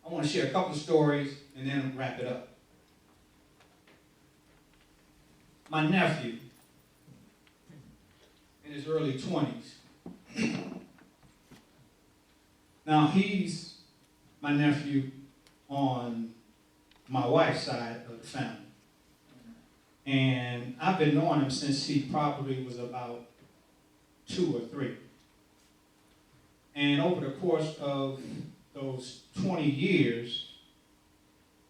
I want to share a couple of stories and then wrap it up. My nephew, in his early 20s. Now, he's my nephew on my wife's side of the family. And I've been knowing him since he probably was about 2 or 3. And over the course of those 20 years,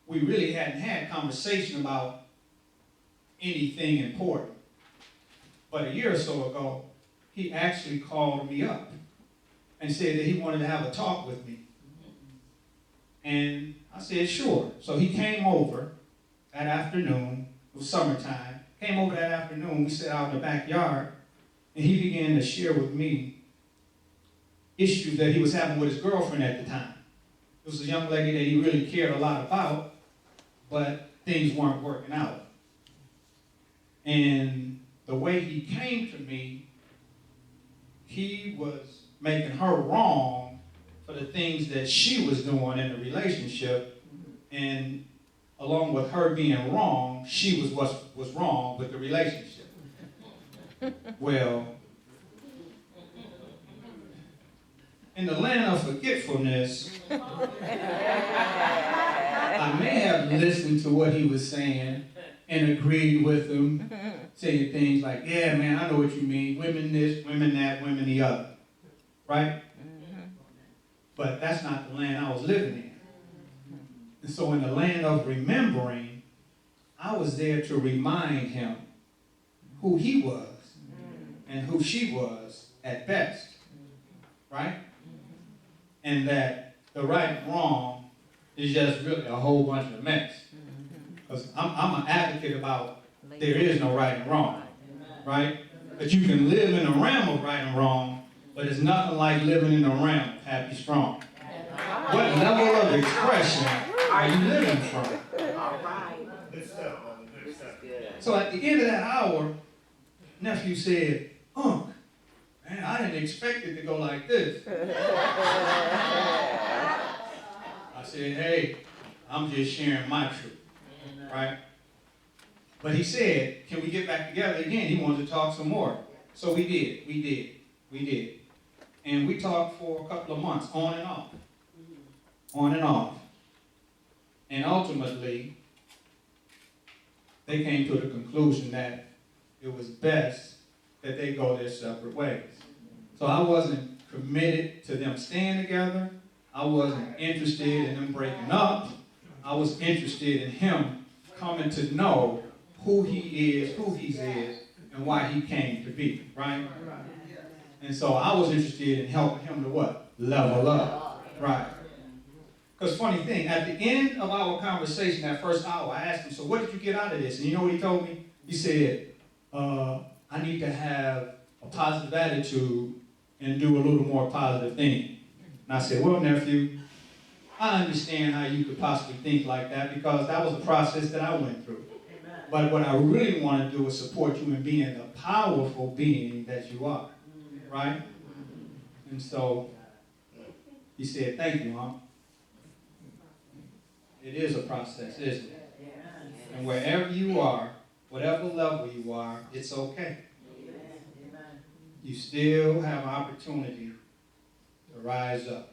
we really hadn't had conversation about anything important. But a year or so ago, he actually called me up and said that he wanted to have a talk with me. And I said, sure. So he came over that afternoon. It was summertime. Came over that afternoon. We sat out in the backyard, and he began to share with me issues that he was having with his girlfriend at the time. It was a young lady that he really cared a lot about, but things weren't working out. And the way he came to me, he was making her wrong for the things that she was doing in the relationship, and along with her being wrong, she was what was wrong with the relationship. Well, in the land of forgetfulness, I may have listened to what he was saying and agreed with him, saying things like, yeah, man, I know what you mean. Women this, women that, women the other. Right? But that's not the land I was living in. And so in the land of remembering, I was there to remind him who he was and who she was at best. Right? And that the right and wrong is just really a whole bunch of mess. Because I'm an advocate about there is no right and wrong. Right? That you can live in the realm of right and wrong, but it's nothing like living in the realm of happy strong. What level of expression are you living from? All right. So at the end of that hour, nephew said, Unc, man, I didn't expect it to go like this. I said, hey, I'm just sharing my truth, right? But he said, can we get back together again? He wanted to talk some more. So we did. And we talked for a couple of months, on and off. And ultimately, they came to the conclusion that it was best that they go their separate ways. So I wasn't committed to them staying together. I wasn't interested in them breaking up. I was interested in him coming to know who he is, and why he came to be, right? And so I was interested in helping him to what? Level up, right? Because funny thing, at the end of our conversation, that first hour, I asked him, so what did you get out of this? And you know what he told me? He said, I need to have a positive attitude and do a little more positive thinking. And I said, well, nephew, I understand how you could possibly think like that because that was a process that I went through. But what I really want to do is support you in being the powerful being that you are, right? And so he said, thank you, Mom. It is a process, isn't it? And wherever you are, whatever level you are, it's okay. You still have an opportunity to rise up.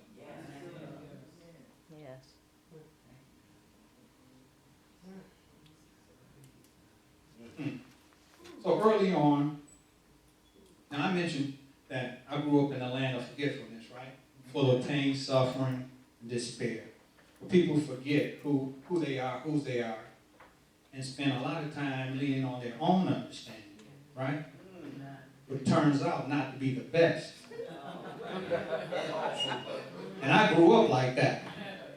So early on, now I mentioned that I grew up in a land of forgetfulness, right? Full of pain, suffering, and despair. Where people forget who they are, whose they are, and spend a lot of time leaning on their own understanding, right? But turns out not to be the best. And I grew up like that,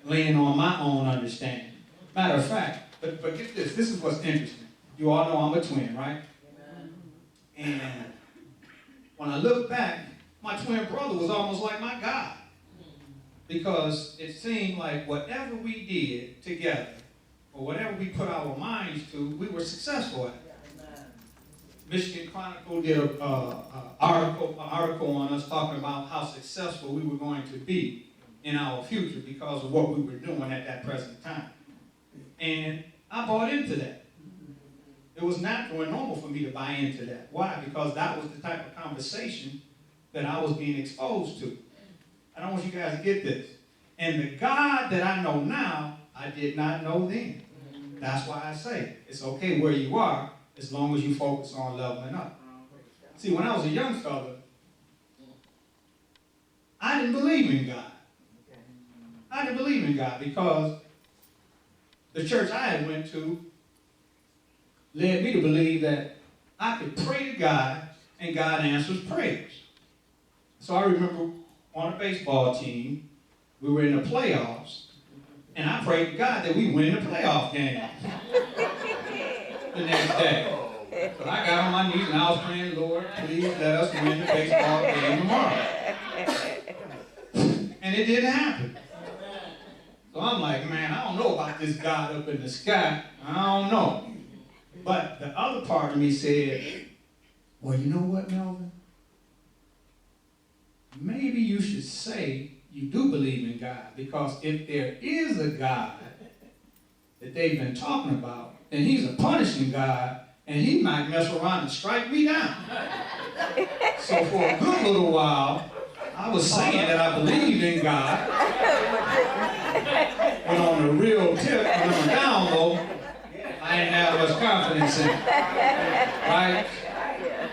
leaning on my own understanding. Matter of fact, but get this is what's interesting. You all know I'm a twin, right? And when I look back, my twin brother was almost like my God. Because it seemed like whatever we did together, or whatever we put our minds to, we were successful at it. Michigan Chronicle did an article on us talking about how successful we were going to be in our future because of what we were doing at that present time. And I bought into that. It was natural and normal for me to buy into that. Why? Because that was the type of conversation that I was being exposed to. I don't want you guys to get this. And the God that I know now, I did not know then. That's why I say it's okay where you are as long as you focus on leveling up. See, when I was a young fella, I didn't believe in God. I didn't believe in God because the church I had went to led me to believe that I could pray to God and God answers prayers. So I remember on a baseball team, we were in the playoffs, and I prayed to God that we win the playoff game the next day. So I got on my knees and I was praying, Lord, please let us win the baseball game tomorrow. And it didn't happen. So I'm like, man, I don't know about this God up in the sky. I don't know. But the other part of me said, well, you know what, Melvin? Maybe you should say you do believe in God, because if there is a God that they've been talking about, then he's a punishing God, and he might mess around and strike me down. So for a good little while, I was saying that I believed in God, but on the real tip, on the down low, I didn't have much confidence in it, right?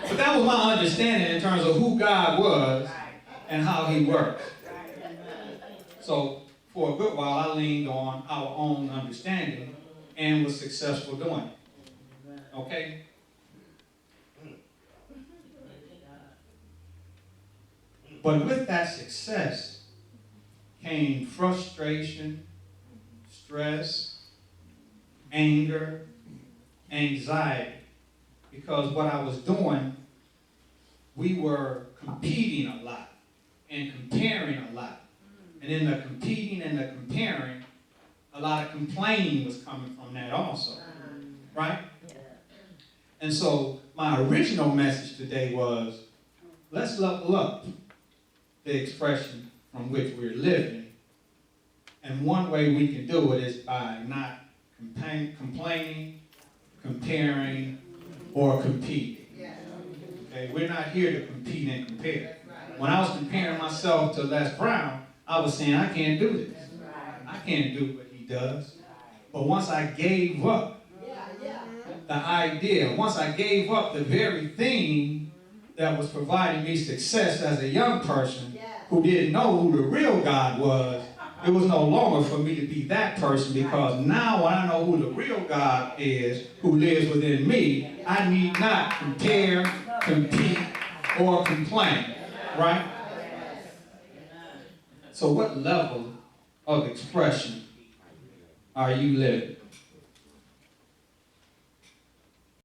But that was my understanding in terms of who God was and how he works. So for a good while, I leaned on our own understanding and was successful doing it. Okay? But with that success came frustration, stress, anger, anxiety. Because what I was doing, we were competing a lot and comparing a lot. And in the competing and the comparing, a lot of complaining was coming from that also. Right? And so my original message today was, let's level up the expression from which we're living. And one way we can do it is by not complaining, comparing, or competing. Okay? We're not here to compete and compare. When I was comparing myself to Les Brown, I was saying, I can't do this. I can't do what he does. But once I gave up the idea, once I gave up the very thing that was providing me success as a young person who didn't know who the real God was, it was no longer for me to be that person, because now when I know who the real God is, who lives within me, I need not compare, compete, or complain. Right? So what level of expression are you living?